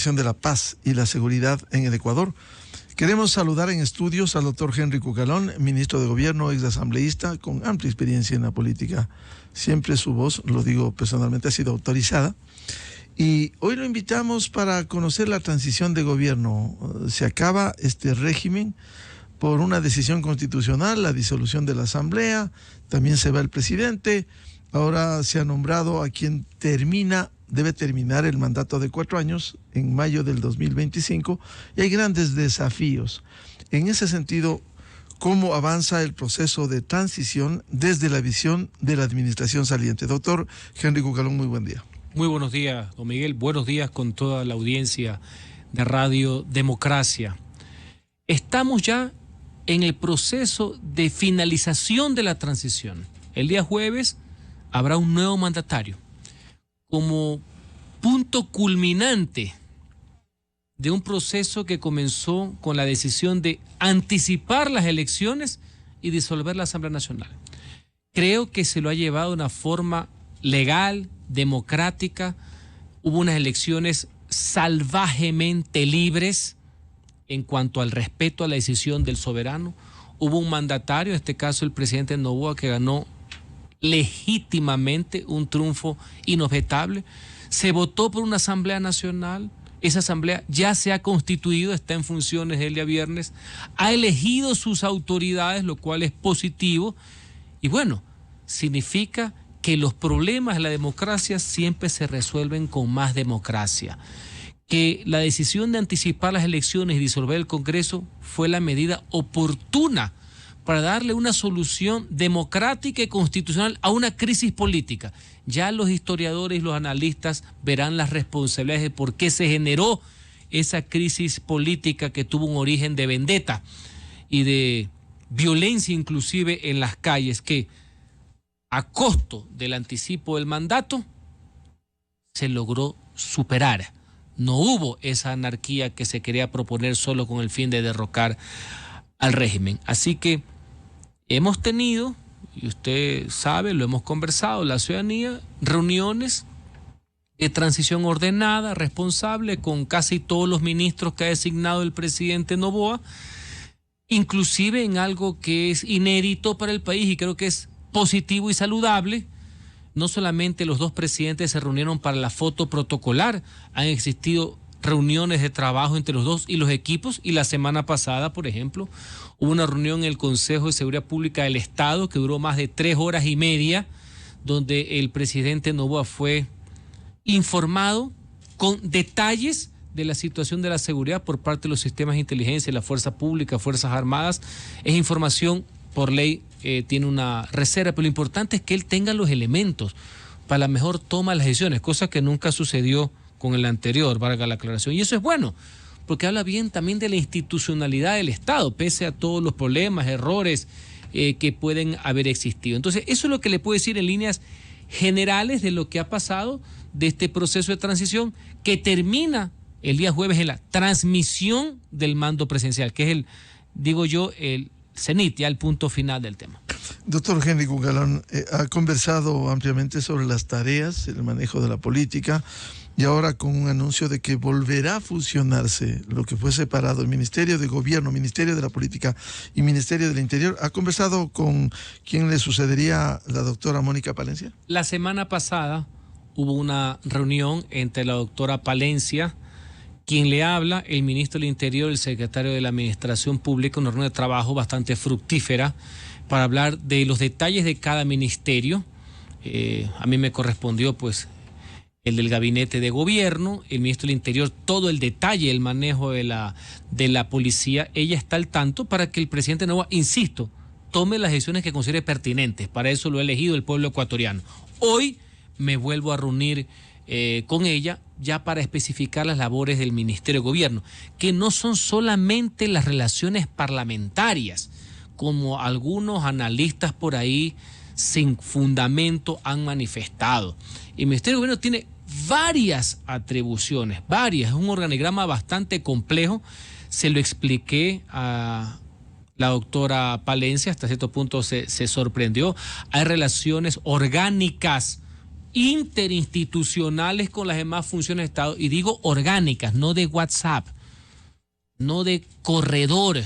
de la paz y la seguridad en el Ecuador. Queremos saludar en estudios al doctor Henry Cucalón, ministro de Gobierno, exasambleísta, con amplia experiencia en la política. Siempre su voz, lo digo personalmente, ha sido autorizada. Y hoy lo invitamos para conocer la transición de gobierno. Se acaba este régimen por una decisión constitucional, la disolución de la Asamblea, también se va el presidente. Ahora se ha nombrado a quien debe terminar el mandato de 4 años en mayo del 2025 y hay grandes desafíos. En ese sentido, ¿cómo avanza el proceso de transición desde la visión de la administración saliente? Doctor Henry Cucalón, muy buen día. Muy buenos días, don Miguel. Buenos días con toda la audiencia de Radio Democracia. Estamos ya en el proceso de finalización de la transición. El día jueves habrá un nuevo mandatario. Como punto culminante de un proceso que comenzó con la decisión de anticipar las elecciones y disolver la Asamblea Nacional. Creo que se lo ha llevado de una forma legal, democrática. Hubo unas elecciones salvajemente libres en cuanto al respeto a la decisión del soberano. Hubo un mandatario, en este caso el presidente Noboa, que ganó legítimamente un triunfo inobjetable. Se votó por una Asamblea Nacional. Esa Asamblea ya se ha constituido, está en funciones el día viernes, ha elegido sus autoridades, lo cual es positivo. Y bueno, significa que los problemas de la democracia siempre se resuelven con más democracia. Que la decisión de anticipar las elecciones y disolver el Congreso fue la medida oportuna para darle una solución democrática y constitucional a una crisis política. Ya los historiadores y los analistas verán las responsabilidades de por qué se generó esa crisis política que tuvo un origen de vendetta y de violencia inclusive en las calles, que a costo del anticipo del mandato se logró superar. No hubo esa anarquía que se quería proponer solo con el fin de derrocar al régimen. Así que hemos tenido, y usted sabe, lo hemos conversado, la ciudadanía, reuniones de transición ordenada, responsable, con casi todos los ministros que ha designado el presidente Noboa, inclusive en algo que es inédito para el país y creo que es positivo y saludable. No solamente los dos presidentes se reunieron para la foto protocolar, han existido reuniones de trabajo entre los dos y los equipos, y la semana pasada, por ejemplo, hubo una reunión en el Consejo de Seguridad Pública del Estado que duró más de 3 horas y media, donde el presidente Noboa fue informado con detalles de la situación de la seguridad por parte de los sistemas de inteligencia, la fuerza pública, Fuerzas Armadas. Es información por ley, tiene una reserva, pero lo importante es que él tenga los elementos para la mejor toma de las decisiones, cosa que nunca sucedió con el anterior, valga la aclaración. Y eso es bueno, porque habla bien también de la institucionalidad del Estado, pese a todos los problemas, errores que pueden haber existido. Entonces, eso es lo que le puedo decir en líneas generales de lo que ha pasado de este proceso de transición, que termina el día jueves en la transmisión del mando presidencial, que es el, digo yo, el cenit, ya el punto final del tema. Doctor Henry Cucalón, ha conversado ampliamente sobre las tareas, el manejo de la política, y ahora con un anuncio de que volverá a fusionarse lo que fue separado, el Ministerio de Gobierno, Ministerio de la Política y Ministerio del Interior. ¿Ha conversado con quién le sucedería, la doctora Mónica Palencia? La semana pasada hubo una reunión entre la doctora Palencia, quien le habla, el ministro del Interior, el secretario de la Administración Pública, una reunión de trabajo bastante fructífera para hablar de los detalles de cada ministerio. A mí me correspondió pues el del gabinete de gobierno, el ministro del Interior, todo el detalle, el manejo de la policía. Ella está al tanto para que el presidente Noboa, insisto, tome las decisiones que considere pertinentes. Para eso lo ha elegido el pueblo ecuatoriano. Hoy me vuelvo a reunir con ella ya para especificar las labores del Ministerio de Gobierno, que no son solamente las relaciones parlamentarias, como algunos analistas por ahí sin fundamento han manifestado. El Ministerio de Gobierno tiene varias atribuciones, es un organigrama bastante complejo. Se lo expliqué a la doctora Palencia, hasta cierto punto se sorprendió. Hay relaciones orgánicas interinstitucionales con las demás funciones de Estado, y digo orgánicas, no de WhatsApp, no de corredor,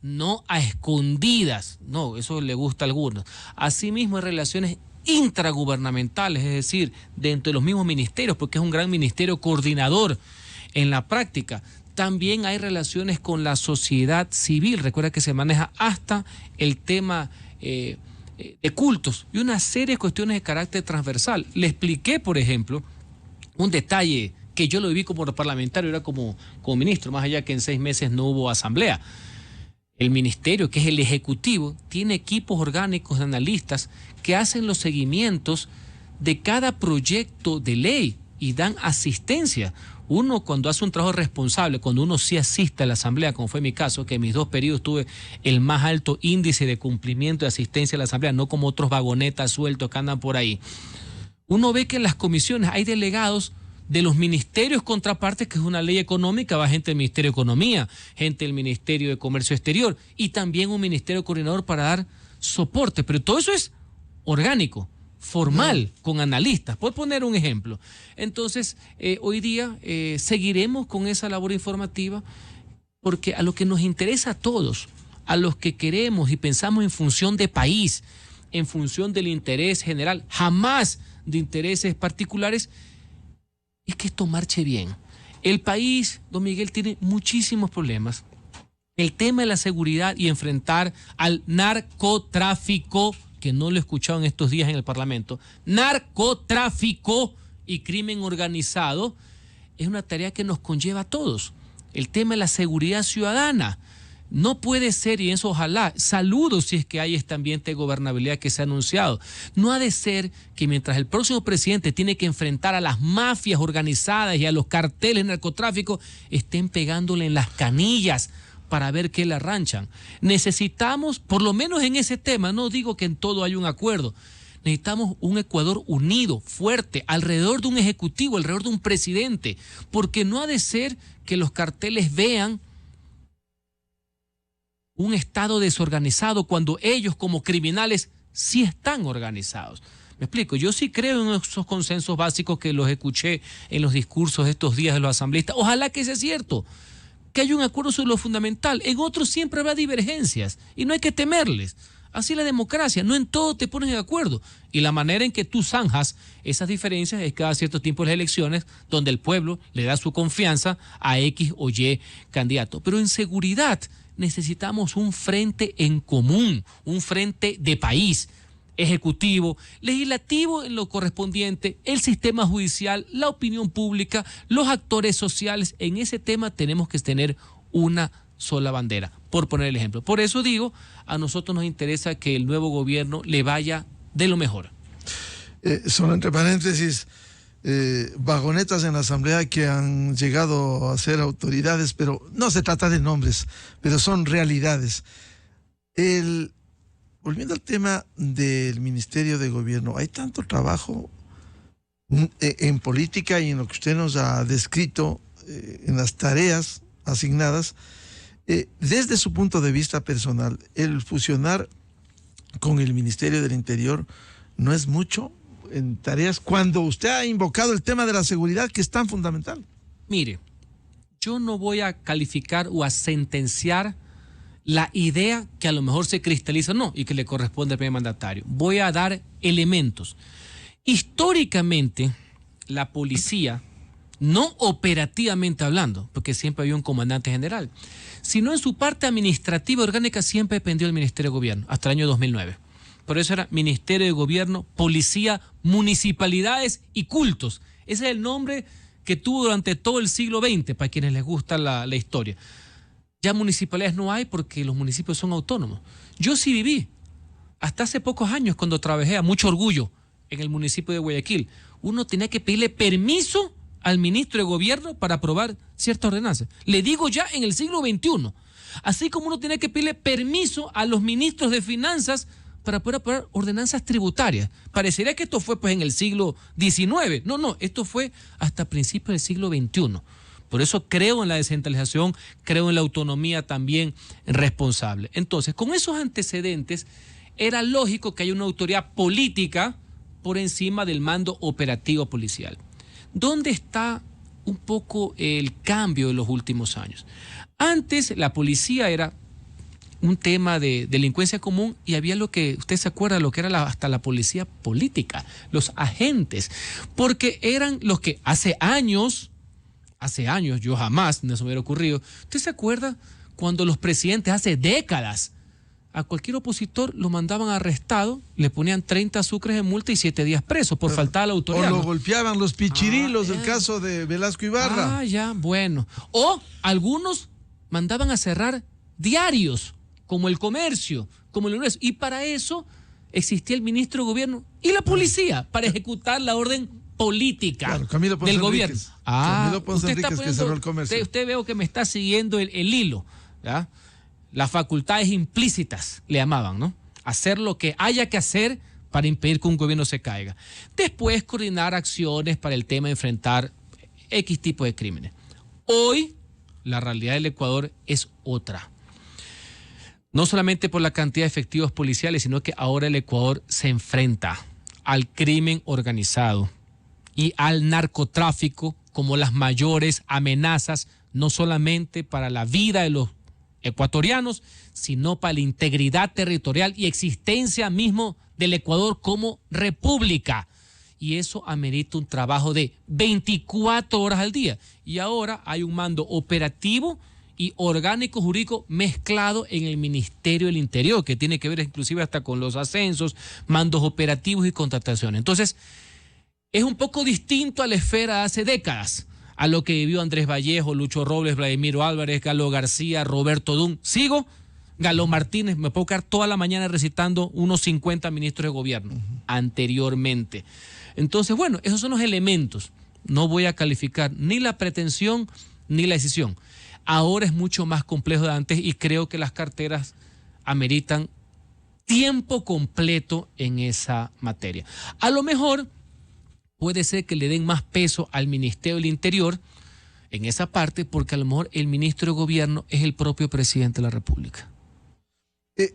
no a escondidas, no, eso le gusta a algunos. Asimismo, hay relaciones intragubernamentales, es decir, dentro de los mismos ministerios, porque es un gran ministerio coordinador en la práctica. También hay relaciones con la sociedad civil. Recuerda que se maneja hasta el tema de cultos y una serie de cuestiones de carácter transversal. Le expliqué, por ejemplo, un detalle que yo lo viví como parlamentario, era como ministro, más allá que en 6 meses no hubo asamblea. El ministerio, que es el ejecutivo, tiene equipos orgánicos de analistas que hacen los seguimientos de cada proyecto de ley y dan asistencia. Uno, cuando hace un trabajo responsable, cuando uno sí asiste a la asamblea, como fue mi caso, que en mis 2 periodos tuve el más alto índice de cumplimiento de asistencia a la asamblea, no como otros vagonetas sueltos que andan por ahí. Uno ve que en las comisiones hay delegados de los ministerios contrapartes, que es una ley económica, va gente del Ministerio de Economía, gente del Ministerio de Comercio Exterior y también un ministerio coordinador para dar soporte. Pero todo eso es orgánico, formal, con analistas. Por poner un ejemplo. Entonces, hoy día seguiremos con esa labor informativa, porque a lo que nos interesa a todos, a los que queremos y pensamos en función de país, en función del interés general, jamás de intereses particulares, es que esto marche bien. El país, don Miguel, tiene muchísimos problemas. El tema de la seguridad y enfrentar al narcotráfico, que no lo he escuchado en estos días en el Parlamento, narcotráfico y crimen organizado, es una tarea que nos conlleva a todos. El tema de la seguridad ciudadana. No puede ser, y eso ojalá, saludo si es que hay este ambiente de gobernabilidad que se ha anunciado. No ha de ser que mientras el próximo presidente tiene que enfrentar a las mafias organizadas y a los carteles narcotráficos, estén pegándole en las canillas para ver qué le arranchan. Necesitamos, por lo menos en ese tema, no digo que en todo hay un acuerdo, necesitamos un Ecuador unido, fuerte, alrededor de un ejecutivo, alrededor de un presidente, porque no ha de ser que los carteles vean un Estado desorganizado cuando ellos como criminales sí están organizados. Me explico, yo sí creo en esos consensos básicos que los escuché en los discursos de estos días de los asambleístas. Ojalá que sea cierto, que haya un acuerdo sobre lo fundamental. En otros siempre habrá divergencias y no hay que temerles. Así la democracia, no en todo te pones de acuerdo. Y la manera en que tú zanjas esas diferencias es cada cierto tiempo de las elecciones, donde el pueblo le da su confianza a X o Y candidato. Pero en seguridad necesitamos un frente en común, un frente de país, ejecutivo, legislativo en lo correspondiente, el sistema judicial, la opinión pública, los actores sociales. En ese tema tenemos que tener una sola bandera, por poner el ejemplo. Por eso digo, a nosotros nos interesa que el nuevo gobierno le vaya de lo mejor. Solo entre paréntesis, vagonetas en la asamblea que han llegado a ser autoridades, pero no se trata de nombres, pero son realidades. Volviendo al tema del Ministerio de Gobierno, hay tanto trabajo en política y en lo que usted nos ha descrito, en las tareas asignadas. Desde su punto de vista personal, el fusionar con el Ministerio del Interior no es mucho en tareas cuando usted ha invocado el tema de la seguridad, que es tan fundamental. Mire, yo no voy a calificar o a sentenciar la idea que a lo mejor se cristaliza, no, y que le corresponde al primer mandatario. Voy a dar elementos. Históricamente, la policía, no operativamente hablando, porque siempre había un comandante general, sino en su parte administrativa orgánica siempre dependió del Ministerio de Gobierno, hasta el año 2009. Por eso era Ministerio de Gobierno, Policía, Municipalidades y Cultos. Ese es el nombre que tuvo durante todo el siglo XX, para quienes les gusta la historia. Ya municipalidades no hay porque los municipios son autónomos. Yo sí viví, hasta hace pocos años, cuando trabajé a mucho orgullo en el municipio de Guayaquil, uno tenía que pedirle permiso al ministro de Gobierno para aprobar ciertas ordenanzas. Le digo ya en el siglo XXI. Así como uno tenía que pedirle permiso a los ministros de Finanzas para poder aprobar ordenanzas tributarias. Parecería que esto fue pues en el siglo XIX. No, esto fue hasta principios del siglo XXI. Por eso creo en la descentralización, creo en la autonomía también responsable. Entonces, con esos antecedentes, era lógico que haya una autoridad política por encima del mando operativo policial. ¿Dónde está un poco el cambio de los últimos años? Antes la policía era un tema de delincuencia común y había lo que, usted se acuerda, lo que era hasta la policía política, los agentes, porque eran los que hace años, yo jamás, no se me hubiera ocurrido. ¿Usted se acuerda cuando los presidentes hace décadas a cualquier opositor lo mandaban arrestado, le ponían 30 sucres de multa y 7 días preso por faltar a la autoridad? O lo golpeaban los pichirilos, el caso de Velasco Ibarra. Ah, ya, bueno. O algunos mandaban a cerrar diarios, como El Comercio, como El Universo. Y para eso existía el ministro de Gobierno y la policía, para ejecutar la orden política del gobierno. Camilo Ponce Enríquez, que cerró El Comercio. Usted veo que me está siguiendo el hilo, ¿ya? Las facultades implícitas le llamaban, ¿no? Hacer lo que haya que hacer para impedir que un gobierno se caiga. Después coordinar acciones para el tema de enfrentar X tipo de crímenes. Hoy la realidad del Ecuador es otra. No solamente por la cantidad de efectivos policiales, sino que ahora el Ecuador se enfrenta al crimen organizado y al narcotráfico como las mayores amenazas, no solamente para la vida de los ecuatorianos, sino para la integridad territorial y existencia mismo del Ecuador como república. Y eso amerita un trabajo de 24 horas al día. Y ahora hay un mando operativo y orgánico jurídico mezclado en el Ministerio del Interior, que tiene que ver inclusive hasta con los ascensos, mandos operativos y contrataciones. Entonces, es un poco distinto a la esfera de hace décadas, a lo que vivió Andrés Vallejo, Lucho Robles, Vladimiro Álvarez, Galo García, Roberto Dun. ¿Sigo? Galo Martínez, me puedo quedar toda la mañana recitando unos 50 ministros de gobierno anteriormente. Entonces, bueno, esos son los elementos. No voy a calificar ni la pretensión ni la decisión. Ahora es mucho más complejo de antes y creo que las carteras ameritan tiempo completo en esa materia. A lo mejor puede ser que le den más peso al Ministerio del Interior en esa parte, porque a lo mejor el ministro de Gobierno es el propio presidente de la República.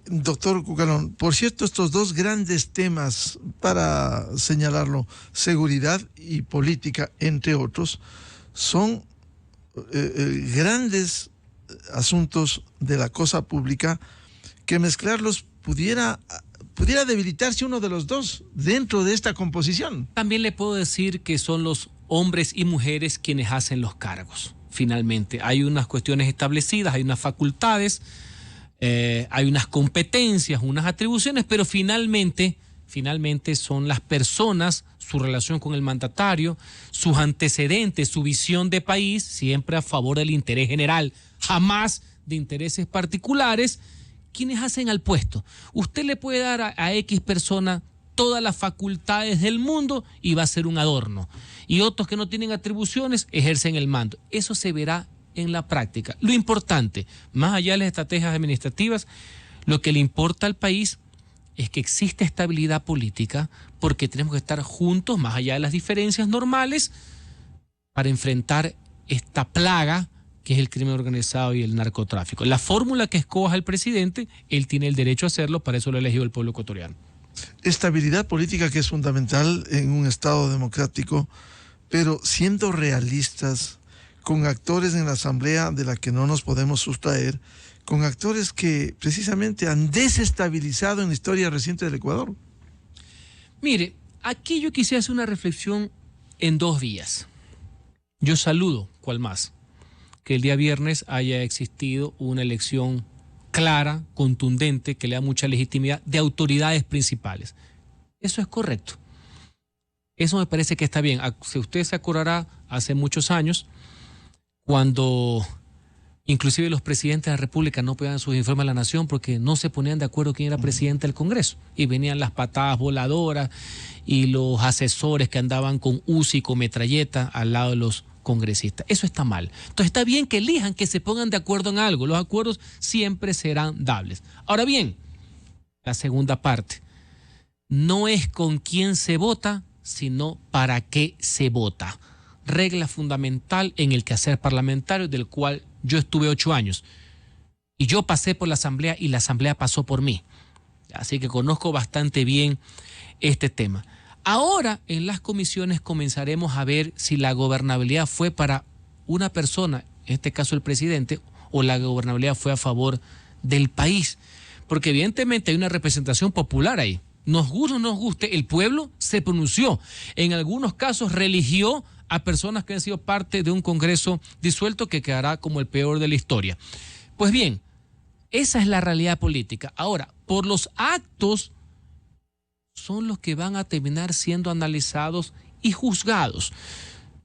Doctor Cucalón, por cierto, estos dos grandes temas, para señalarlo, seguridad y política, entre otros, son grandes asuntos de la cosa pública, que mezclarlos pudiera debilitarse uno de los dos dentro de esta composición. También le puedo decir que son los hombres y mujeres quienes hacen los cargos. Finalmente, hay unas cuestiones establecidas, hay unas facultades, hay unas competencias, unas atribuciones, pero finalmente son las personas, su relación con el mandatario, sus antecedentes, su visión de país, siempre a favor del interés general, jamás de intereses particulares, quienes hacen al puesto. Usted le puede dar a X persona todas las facultades del mundo y va a ser un adorno. Y otros que no tienen atribuciones ejercen el mando. Eso se verá en la práctica. Lo importante, más allá de las estrategias administrativas, lo que le importa al país es que existe estabilidad política, porque tenemos que estar juntos, más allá de las diferencias normales, para enfrentar esta plaga que es el crimen organizado y el narcotráfico. La fórmula que escoja el presidente, él tiene el derecho a hacerlo, para eso lo ha elegido el pueblo ecuatoriano. Estabilidad política que es fundamental en un Estado democrático, pero siendo realistas, con actores en la Asamblea de la que no nos podemos sustraer, con actores que precisamente han desestabilizado en la historia reciente del Ecuador. Mire, aquí yo quisiera hacer una reflexión en dos vías. Yo saludo, cual más, que el día viernes haya existido una elección clara, contundente, que le da mucha legitimidad de autoridades principales. Eso es correcto. Eso me parece que está bien. Si usted se acordará, hace muchos años, cuando inclusive los presidentes de la República no pedían sus informes a la nación porque no se ponían de acuerdo quién era presidente del Congreso, y venían las patadas voladoras y los asesores que andaban con UCI y con metralleta al lado de los congresistas. Eso está mal. Entonces está bien que elijan, que se pongan de acuerdo en algo. Los acuerdos siempre serán dables. Ahora bien, la segunda parte, no es con quién se vota, sino para qué se vota. Regla fundamental en el quehacer parlamentario, del cual yo estuve 8 años. Y yo pasé por la Asamblea y la Asamblea pasó por mí. Así que conozco bastante bien este tema. Ahora en las comisiones comenzaremos a ver si la gobernabilidad fue para una persona, en este caso el presidente, o la gobernabilidad fue a favor del país. Porque evidentemente hay una representación popular ahí. Nos guste o no nos guste, el pueblo se pronunció. En algunos casos religió a personas que han sido parte de un Congreso disuelto que quedará como el peor de la historia. Pues bien, esa es la realidad política. Ahora, por los actos son los que van a terminar siendo analizados y juzgados.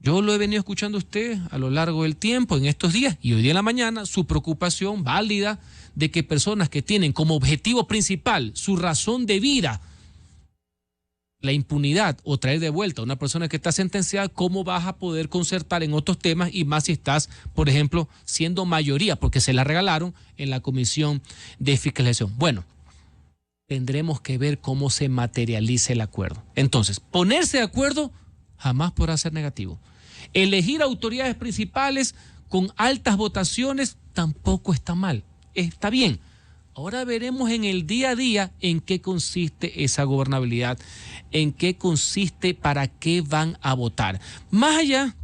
Yo lo he venido escuchando a usted a lo largo del tiempo, en estos días, y hoy día en la mañana, su preocupación válida de que personas que tienen como objetivo principal su razón de vida, la impunidad o traer de vuelta a una persona que está sentenciada, ¿cómo vas a poder concertar en otros temas? Y más si estás, por ejemplo, siendo mayoría, porque se la regalaron en la Comisión de Fiscalización. Bueno, tendremos que ver cómo se materializa el acuerdo. Entonces, ponerse de acuerdo jamás podrá ser negativo. Elegir autoridades principales con altas votaciones tampoco está mal, está bien. Ahora veremos en el día a día en qué consiste esa gobernabilidad, en qué consiste, para qué van a votar. Más allá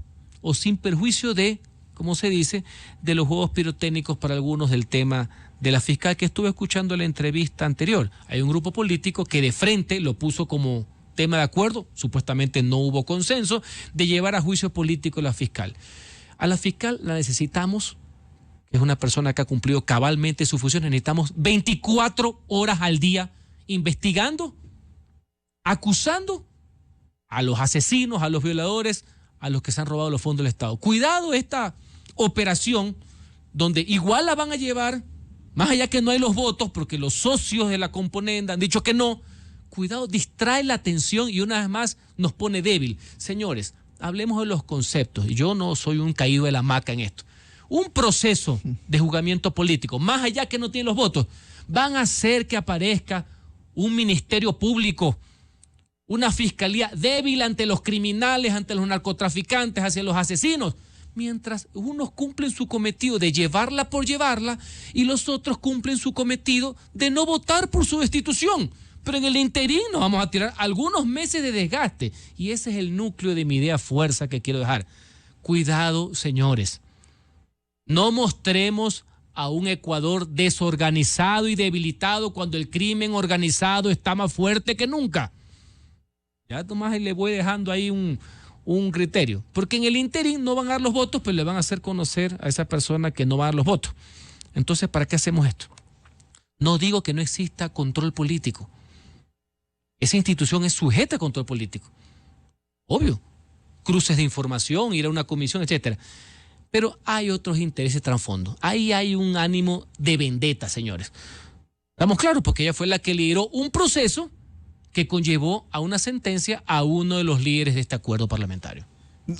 o sin perjuicio de, como se dice, de los juegos pirotécnicos para algunos del tema de la fiscal, que estuve escuchando en la entrevista anterior. Hay un grupo político que de frente lo puso como tema de acuerdo, supuestamente no hubo consenso, de llevar a juicio político a la fiscal. A la fiscal la necesitamos, que es una persona que ha cumplido cabalmente sus funciones, necesitamos 24 horas al día investigando, acusando a los asesinos, a los violadores, a los que se han robado los fondos del Estado. Cuidado esta operación donde igual la van a llevar, más allá que no hay los votos, porque los socios de la componenda han dicho que no. Cuidado, distrae la atención y una vez más nos pone débil. Señores, hablemos de los conceptos. Y yo no soy un caído de la hamaca en esto. Un proceso de juzgamiento político, más allá que no tiene los votos, van a hacer que aparezca un ministerio público, una fiscalía débil ante los criminales, ante los narcotraficantes, hacia los asesinos, mientras unos cumplen su cometido de llevarla por llevarla y los otros cumplen su cometido de no votar por su destitución. Pero en el interín nos vamos a tirar algunos meses de desgaste, y ese es el núcleo de mi idea fuerza que quiero dejar. Cuidado, señores. No mostremos a un Ecuador desorganizado y debilitado cuando el crimen organizado está más fuerte que nunca. Ya Tomás, le voy dejando ahí un criterio. Porque en el interín no van a dar los votos, pero le van a hacer conocer a esa persona que no va a dar los votos. Entonces, ¿para qué hacemos esto? No digo que no exista control político. Esa institución es sujeta a control político. Obvio. Cruces de información, ir a una comisión, etcétera. Pero hay otros intereses trasfondo. Ahí hay un ánimo de vendetta, señores. Estamos claros, porque ella fue la que lideró un proceso que conllevó a una sentencia a uno de los líderes de este acuerdo parlamentario.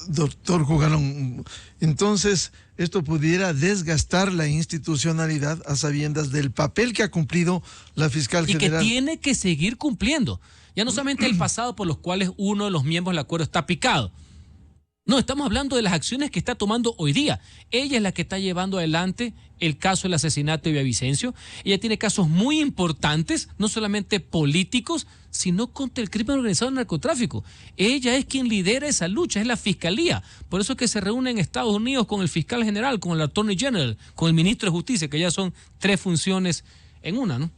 Doctor Cucalón, entonces esto pudiera desgastar la institucionalidad a sabiendas del papel que ha cumplido la fiscal general. Y que tiene que seguir cumpliendo. Ya no solamente el pasado por los cuales uno de los miembros del acuerdo está picado. No, estamos hablando de las acciones que está tomando hoy día. Ella es la que está llevando adelante el caso del asesinato de Villavicencio. Ella tiene casos muy importantes, no solamente políticos, sino contra el crimen organizado y el narcotráfico. Ella es quien lidera esa lucha, es la fiscalía. Por eso es que se reúne en Estados Unidos con el fiscal general, con el attorney general, con el ministro de Justicia, que ya son 3 funciones en una, ¿no?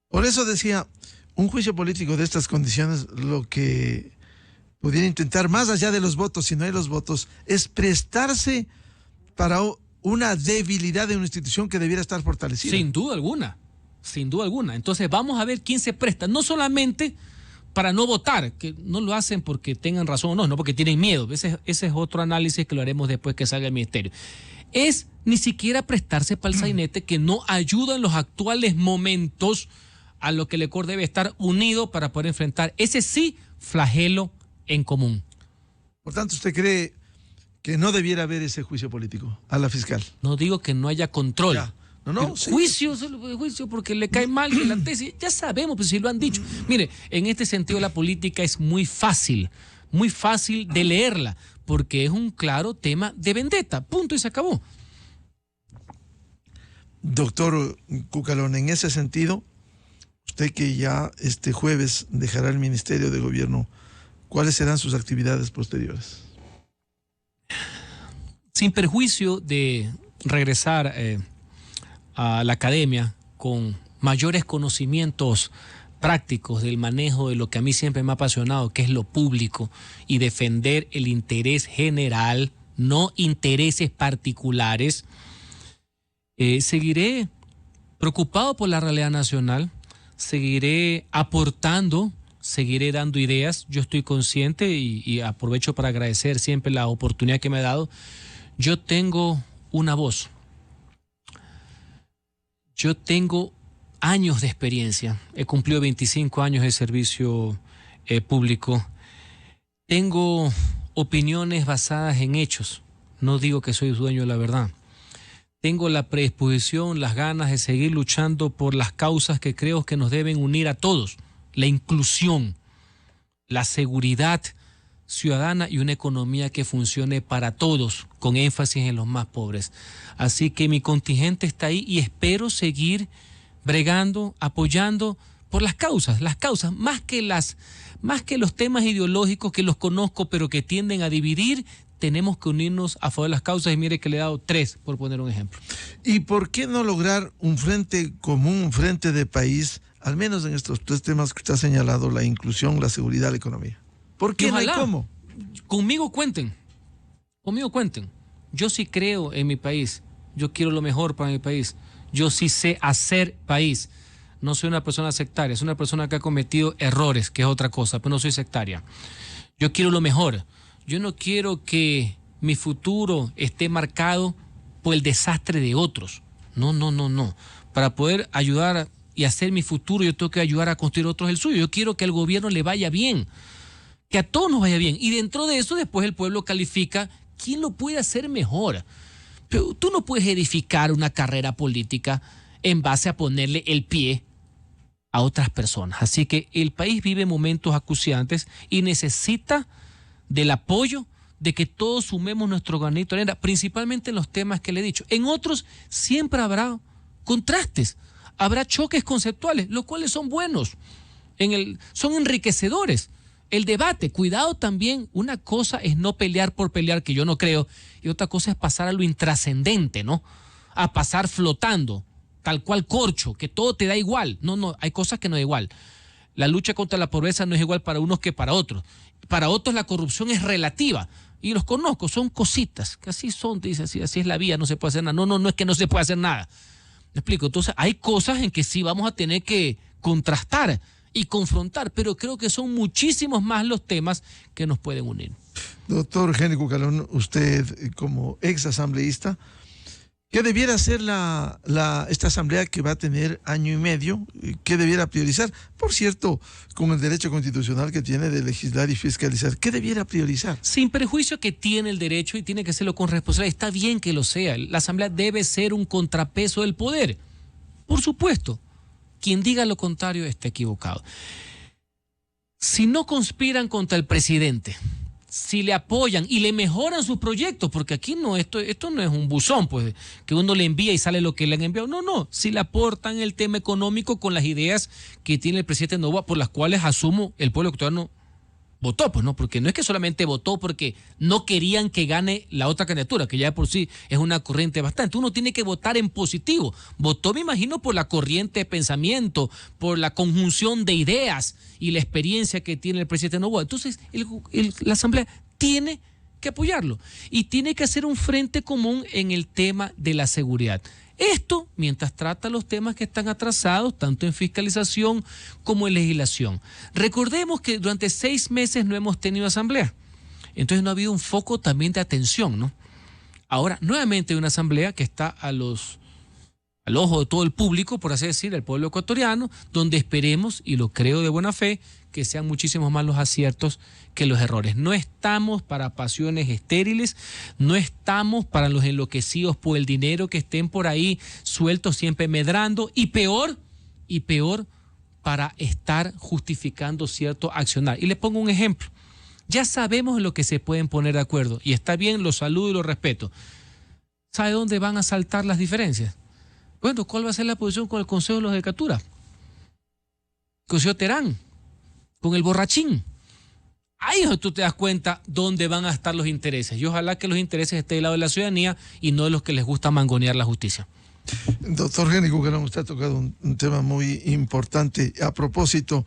Por eso decía, un juicio político de estas condiciones, lo que pudiera intentar, más allá de los votos, si no hay los votos, es prestarse para una debilidad de una institución que debiera estar fortalecida. Sin duda alguna, sin duda alguna. Entonces vamos a ver quién se presta, no solamente para no votar, que no lo hacen porque tengan razón o no, no porque tienen miedo. Ese es otro análisis que lo haremos después que salga el ministerio. Es ni siquiera prestarse para el sainete, que no ayuda en los actuales momentos a lo que el Ecuador debe estar unido para poder enfrentar ese sí flagelo en común. Por tanto, ¿usted cree que no debiera haber ese juicio político a la fiscal? No digo que no haya control. Ya. No, sí. Juicio porque le cae mal que la tesis, ya sabemos, pues si lo han dicho. Mire, en este sentido la política es muy fácil de leerla, porque es un claro tema de vendetta, punto y se acabó. Doctor Cucalón, en ese sentido, usted que ya este jueves dejará el Ministerio de Gobierno ¿cuáles serán sus actividades posteriores? Sin perjuicio de regresar a la academia con mayores conocimientos prácticos del manejo de lo que a mí siempre me ha apasionado, que es lo público, y defender el interés general, no intereses particulares, seguiré preocupado por la realidad nacional, seguiré aportando, seguiré dando ideas. Yo estoy consciente y aprovecho para agradecer siempre la oportunidad que me ha dado. Yo tengo una voz. Yo tengo años de experiencia. He cumplido 25 años de servicio público. Tengo opiniones basadas en hechos. No digo que soy dueño de la verdad. Tengo la predisposición, las ganas de seguir luchando por las causas que creo que nos deben unir a todos. La inclusión, la seguridad ciudadana y una economía que funcione para todos, con énfasis en los más pobres. Así que mi contingente está ahí y espero seguir bregando, apoyando por las causas, más que los temas ideológicos que los conozco, pero que tienden a dividir. Tenemos que unirnos a favor de las causas, y mire que le he dado 3, por poner un ejemplo. ¿Y por qué no lograr un frente común, un frente de país, al menos en estos 3 temas que usted ha señalado, la inclusión, la seguridad, la economía? ¿Por qué no hay cómo? Conmigo cuenten. Yo sí creo en mi país. Yo quiero lo mejor para mi país. Yo sí sé hacer país. No soy una persona sectaria, soy una persona que ha cometido errores, que es otra cosa, pero no soy sectaria. Yo quiero lo mejor. Yo no quiero que mi futuro esté marcado por el desastre de otros. No. Para poder ayudar y hacer mi futuro, yo tengo que ayudar a construir otros el suyo. Yo quiero que al gobierno le vaya bien, que a todos nos vaya bien. Y dentro de eso, después el pueblo califica quién lo puede hacer mejor. Pero tú no puedes edificar una carrera política en base a ponerle el pie a otras personas. Así que el país vive momentos acuciantes y necesita del apoyo de que todos sumemos nuestro granito de arena, principalmente en los temas que le he dicho. En otros siempre habrá contrastes, habrá choques conceptuales, los cuales son buenos, son enriquecedores. El debate, cuidado también, una cosa es no pelear por pelear, que yo no creo, y otra cosa es pasar a lo intrascendente, ¿no? A pasar flotando, tal cual corcho, que todo te da igual. No, hay cosas que no da igual. La lucha contra la pobreza no es igual para unos que para otros. Para otros la corrupción es relativa. Y los conozco, son cositas, que así son, dice, así es la vida, no se puede hacer nada. No es que no se puede hacer nada. ¿Me explico? Entonces hay cosas en que sí vamos a tener que contrastar y confrontar, pero creo que son muchísimos más los temas que nos pueden unir. Doctor Henry Cucalón, usted como ex asambleísta, ¿qué debiera hacer esta asamblea que va a tener año y medio? ¿Qué debiera priorizar? Por cierto, con el derecho constitucional que tiene de legislar y fiscalizar, ¿qué debiera priorizar? Sin perjuicio que tiene el derecho y tiene que hacerlo con responsabilidad. Está bien que lo sea. La asamblea debe ser un contrapeso del poder. Por supuesto. Quien diga lo contrario está equivocado. Si no conspiran contra el presidente, si le apoyan y le mejoran sus proyectos, porque aquí no, esto no es un buzón, pues, que uno le envía y sale lo que le han enviado. No, si le aportan el tema económico con las ideas que tiene el presidente Noboa, por las cuales asumo el pueblo ecuatoriano votó, pues no, porque no es que solamente votó porque no querían que gane la otra candidatura, que ya de por sí es una corriente bastante. Uno tiene que votar en positivo. Votó, me imagino, por la corriente de pensamiento, por la conjunción de ideas y la experiencia que tiene el presidente Noboa. Entonces, la Asamblea tiene que apoyarlo y tiene que hacer un frente común en el tema de la seguridad. Esto mientras trata los temas que están atrasados, tanto en fiscalización como en legislación. Recordemos que durante 6 meses no hemos tenido asamblea. Entonces no ha habido un foco también de atención, ¿no? Ahora, nuevamente hay una asamblea que está al ojo de todo el público, por así decir, el pueblo ecuatoriano, donde esperemos, y lo creo de buena fe, que sean muchísimos más los aciertos que los errores. No estamos para pasiones estériles, no estamos para los enloquecidos por el dinero que estén por ahí sueltos siempre medrando, y peor, para estar justificando cierto accionar. Y le pongo un ejemplo. Ya sabemos en lo que se pueden poner de acuerdo, y está bien, los saludo y los respeto. ¿Sabe dónde van a saltar las diferencias? Bueno, ¿cuál va a ser la posición con el Consejo de la Judicatura? Consejo Terán, con el borrachín. Ahí es donde tú te das cuenta dónde van a estar los intereses. Y ojalá que los intereses estén del lado de la ciudadanía y no de los que les gusta mangonear la justicia. Doctor Henry Cucalón, usted ha tocado un tema muy importante. A propósito,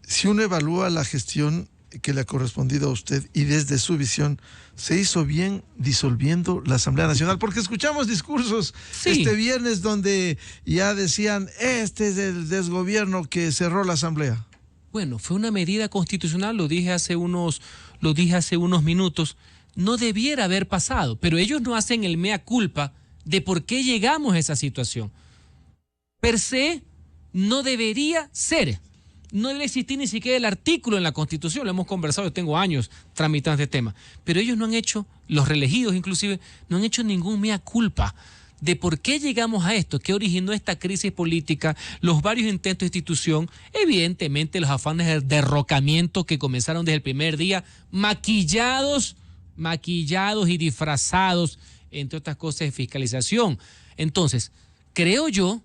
si uno evalúa la gestión que le ha correspondido a usted y desde su visión, ¿se hizo bien disolviendo la Asamblea Nacional? Porque escuchamos discursos este viernes donde ya decían, este es el desgobierno que cerró la Asamblea. Bueno, fue una medida constitucional, lo dije hace unos minutos, no debiera haber pasado, pero ellos no hacen el mea culpa de por qué llegamos a esa situación. Per se, no debería ser. No debe existir ni siquiera el artículo en la Constitución, lo hemos conversado, yo tengo años tramitando este tema, pero ellos no han hecho, los reelegidos inclusive, no han hecho ningún mea culpa de por qué llegamos a esto, qué originó esta crisis política, los varios intentos de institución, evidentemente los afanes de derrocamiento que comenzaron desde el primer día, maquillados y disfrazados, entre otras cosas, de fiscalización. Entonces, creo yo,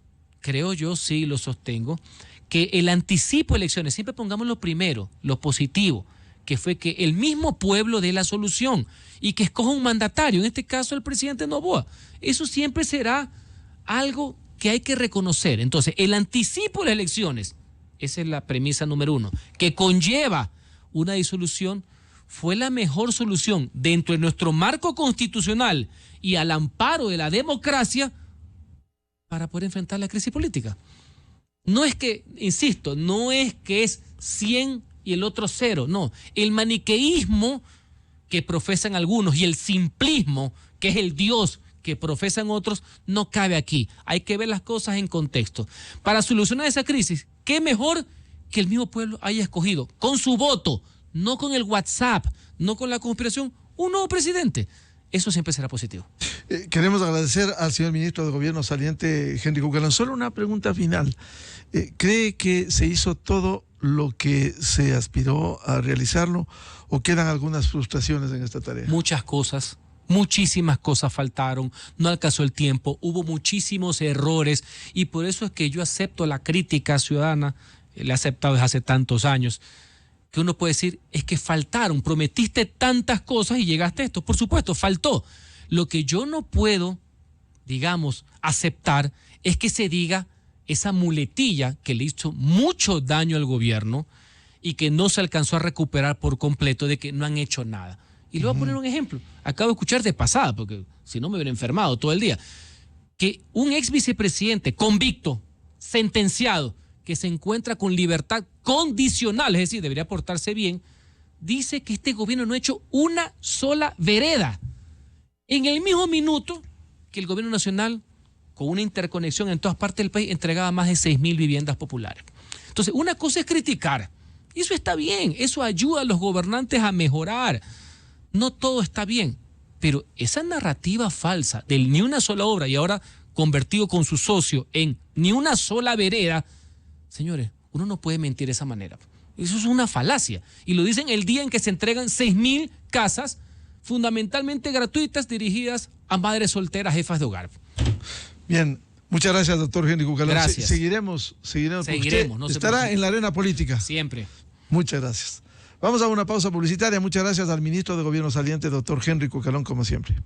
sí lo sostengo, que el anticipo de elecciones, siempre pongamos lo primero, lo positivo, que fue que el mismo pueblo dé la solución y que escoja un mandatario, en este caso el presidente Noboa. Eso siempre será algo que hay que reconocer. Entonces, el anticipo de las elecciones, esa es la premisa número uno, que conlleva una disolución, fue la mejor solución dentro de nuestro marco constitucional y al amparo de la democracia para poder enfrentar la crisis política. No es que, insisto, no es que es 100 y el otro 0, no. El maniqueísmo que profesan algunos y el simplismo, que es el Dios que profesan otros, no cabe aquí. Hay que ver las cosas en contexto. Para solucionar esa crisis, ¿qué mejor que el mismo pueblo haya escogido con su voto, no con el WhatsApp, no con la conspiración, un nuevo presidente? Eso siempre será positivo. Queremos agradecer al señor ministro de Gobierno saliente, Henry Cucalón. Solo una pregunta final. ¿Cree que se hizo todo lo que se aspiró a realizarlo o quedan algunas frustraciones en esta tarea? Muchas cosas, muchísimas cosas faltaron, no alcanzó el tiempo, hubo muchísimos errores y por eso es que yo acepto la crítica ciudadana, la he aceptado desde hace tantos años, que uno puede decir es que faltaron, prometiste tantas cosas y llegaste a esto. Por supuesto, faltó. Lo que yo no puedo, digamos, aceptar es que se diga esa muletilla que le hizo mucho daño al gobierno y que no se alcanzó a recuperar por completo, de que no han hecho nada. Y le voy a poner un ejemplo. Acabo de escuchar de pasada, porque si no me hubiera enfermado todo el día, que un ex vicepresidente convicto, sentenciado, que se encuentra con libertad condicional, es decir, debería portarse bien, dice que este gobierno no ha hecho una sola vereda. En el mismo minuto que el gobierno nacional, con una interconexión en todas partes del país, entregaba más de 6.000 viviendas populares. Entonces, una cosa es criticar, y eso está bien, eso ayuda a los gobernantes a mejorar. No todo está bien, pero esa narrativa falsa del ni una sola obra y ahora convertido con su socio en ni una sola vereda, señores, uno no puede mentir de esa manera. Eso es una falacia. Y lo dicen el día en que se entregan 6.000 casas fundamentalmente gratuitas dirigidas a madres solteras, jefas de hogar. Bien, muchas gracias, doctor Henry Cucalón. Seguiremos. Seguiremos. No estará en la arena política. Siempre. Muchas gracias. Vamos a una pausa publicitaria. Muchas gracias al ministro de Gobierno saliente, doctor Henry Cucalón, como siempre.